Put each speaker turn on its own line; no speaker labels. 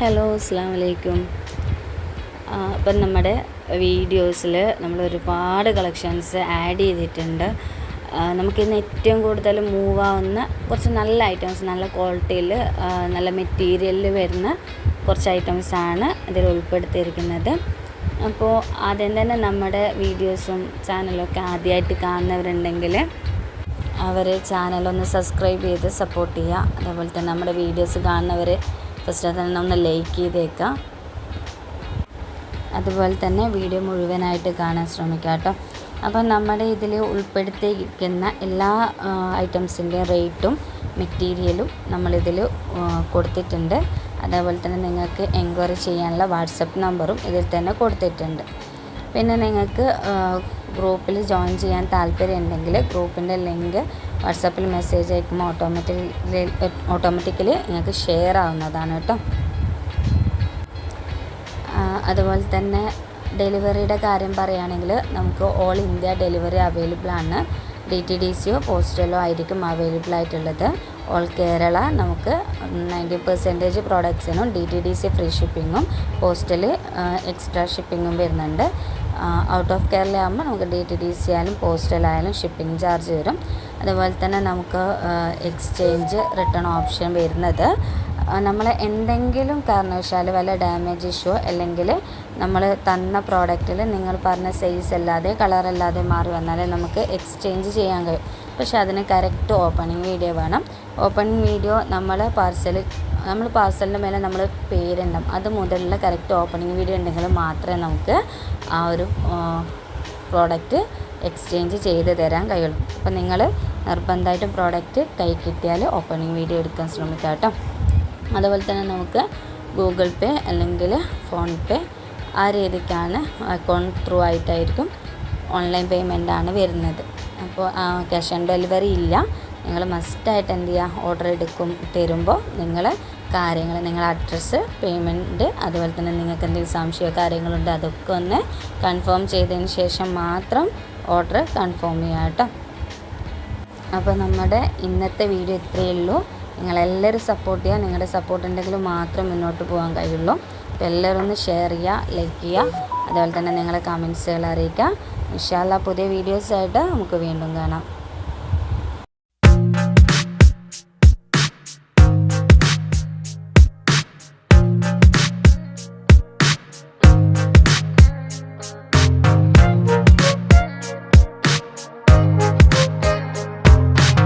Hello അസ്സലാമു അലൈക്കും. അപ്പം നമ്മുടെ വീഡിയോസിൽ നമ്മൾ ഒരുപാട് കളക്ഷൻസ് ആഡ് ചെയ്തിട്ടുണ്ട്. നമുക്കിന്ന് ഏറ്റവും കൂടുതൽ മൂവ് ആവുന്ന കുറച്ച് നല്ല ഐറ്റംസ്, നല്ല ക്വാളിറ്റിയിൽ നല്ല മെറ്റീരിയലിൽ വരുന്ന കുറച്ച് ഐറ്റംസാണ് ഇതിൽ ഉൾപ്പെടുത്തിയിരിക്കുന്നത്. അപ്പോൾ ആദ്യം തന്നെ നമ്മുടെ വീഡിയോസും ചാനലൊക്കെ ആദ്യമായിട്ട് കാണുന്നവരുണ്ടെങ്കിൽ അവർ ചാനലൊന്ന് സബ്സ്ക്രൈബ് ചെയ്ത് സപ്പോർട്ട് ചെയ്യുക. അതേപോലെ തന്നെ നമ്മുടെ വീഡിയോസ് കാണുന്നവർ ഫസ്റ്റ് തന്നെ ഒന്ന് ലൈക്ക് ചെയ്തേക്കാം. അതുപോലെ തന്നെ വീഡിയോ മുഴുവനായിട്ട് കാണാൻ ശ്രമിക്കുക കേട്ടോ. അപ്പം നമ്മുടെ ഇതിൽ ഉൾപ്പെടുത്തിയിരിക്കുന്ന എല്ലാ ഐറ്റംസിൻ്റെ റേറ്റും മെറ്റീരിയലും നമ്മളിതിൽ കൊടുത്തിട്ടുണ്ട്. അതേപോലെ തന്നെ നിങ്ങൾക്ക് എൻക്വയറി ചെയ്യാനുള്ള വാട്സപ്പ് നമ്പറും ഇതിൽ തന്നെ കൊടുത്തിട്ടുണ്ട്. പിന്നെ നിങ്ങൾക്ക് ഗ്രൂപ്പിൽ ജോയിൻ ചെയ്യാൻ താല്പര്യമുണ്ടെങ്കിൽ ഗ്രൂപ്പിൻ്റെ ലിങ്ക് വാട്സപ്പിൽ മെസ്സേജ് അയക്കുമ്പോൾ ഓട്ടോമാറ്റിക്കലി നിങ്ങൾക്ക് ഷെയർ ആവുന്നതാണ് കേട്ടോ. അതുപോലെ തന്നെ ഡെലിവറിയുടെ കാര്യം പറയുകയാണെങ്കിൽ നമുക്ക് ഓൾ ഇന്ത്യ ഡെലിവറി അവൈലബിൾ ആണ്. DTDCയോ പോസ്റ്റലോ ആയിരിക്കും അവൈലബിൾ ആയിട്ടുള്ളത്. ഓൾ കേരള നമുക്ക് 90% പ്രോഡക്ട്സിനും DTDC ഫ്രീ ഷിപ്പിങ്ങും പോസ്റ്റൽ എക്സ്ട്രാ ഷിപ്പിങ്ങും വരുന്നുണ്ട്. ഔട്ട് ഓഫ് കേരള ആകുമ്പോൾ നമുക്ക് DTDC ആയാലും പോസ്റ്റലായാലും ഷിപ്പിംഗ് ചാർജ് വരും. അതുപോലെ തന്നെ നമുക്ക് എക്സ്ചേഞ്ച് റിട്ടേൺ ഓപ്ഷൻ വരുന്നത് നമ്മൾ എന്തെങ്കിലും കാരണവശാൽ വല്ല ഡാമേജ് ഇഷ്യൂ അല്ലെങ്കിൽ നമ്മൾ തന്ന പ്രോഡക്റ്റിൽ നിങ്ങൾ പറഞ്ഞ സൈസ് അല്ലാതെ കളറല്ലാതെ മാറി വന്നാൽ നമുക്ക് എക്സ്ചേഞ്ച് ചെയ്യാൻ കഴിയും. പക്ഷേ അതിന് കറക്റ്റ് ഓപ്പണിംഗ് വീഡിയോ വേണം. ഓപ്പണിംഗ് വീഡിയോ നമ്മൾ പാർസലിൻ്റെ മേലെ നമ്മൾ പേരുണ്ടാവും, അത് മുതലുള്ള കറക്റ്റ് ഓപ്പണിംഗ് വീഡിയോ ഉണ്ടെങ്കിൽ മാത്രമേ നമുക്ക് ആ ഒരു പ്രോഡക്റ്റ് എക്സ്ചേഞ്ച് ചെയ്ത് തരാൻ കഴിയുള്ളൂ. അപ്പോൾ നിങ്ങൾ നിർബന്ധമായിട്ടും പ്രോഡക്റ്റ് കൈ കിട്ടിയാൽ ഓപ്പണിംഗ് വീഡിയോ എടുക്കാൻ ശ്രമിക്കുക കേട്ടോ. അതുപോലെ തന്നെ നമുക്ക് ഗൂഗിൾ പേ അല്ലെങ്കിൽ ഫോൺ പേ ആ രീതിക്കാണ് അക്കൗണ്ട് ത്രൂ ആയിട്ടായിരിക്കും ഓൺലൈൻ പേയ്മെൻറ്റാണ് വരുന്നത്. അപ്പോൾ ക്യാഷ് ഓൺ ഡെലിവറി ഇല്ല. നിങ്ങൾ മസ്റ്റായിട്ട് എന്ത് ചെയ്യുക, ഓർഡർ തരുമ്പോൾ നിങ്ങളെ അഡ്രസ്സ്, പേയ്മെൻറ്റ്, അതുപോലെ തന്നെ നിങ്ങൾക്ക് എന്തെങ്കിലും സംശയമോ കാര്യങ്ങളുണ്ട് അതൊക്കെ ഒന്ന് കൺഫേം ചെയ്തതിന് ശേഷം മാത്രം ഓർഡർ കൺഫേം ചെയ്യുക കേട്ടോ. അപ്പോൾ നമ്മുടെ ഇന്നത്തെ വീഡിയോ ഇത്രയേ ഉള്ളൂ. നിങ്ങളെല്ലാവരും സപ്പോർട്ട് ചെയ്യുക. നിങ്ങളുടെ സപ്പോർട്ട് ഉണ്ടെങ്കിൽ മാത്രം മുന്നോട്ട് പോകാൻ കഴിയുള്ളൂ. അപ്പോൾ എല്ലാവരും ഒന്ന് ഷെയർ ചെയ്യുക, ലൈക്ക് ചെയ്യുക, അതുപോലെ തന്നെ നിങ്ങളെ കമൻസുകൾ അറിയിക്കുക. ഇൻഷാ അല്ലാഹ് പുതിയ വീഡിയോസായിട്ട് നമുക്ക് വീണ്ടും കാണാം.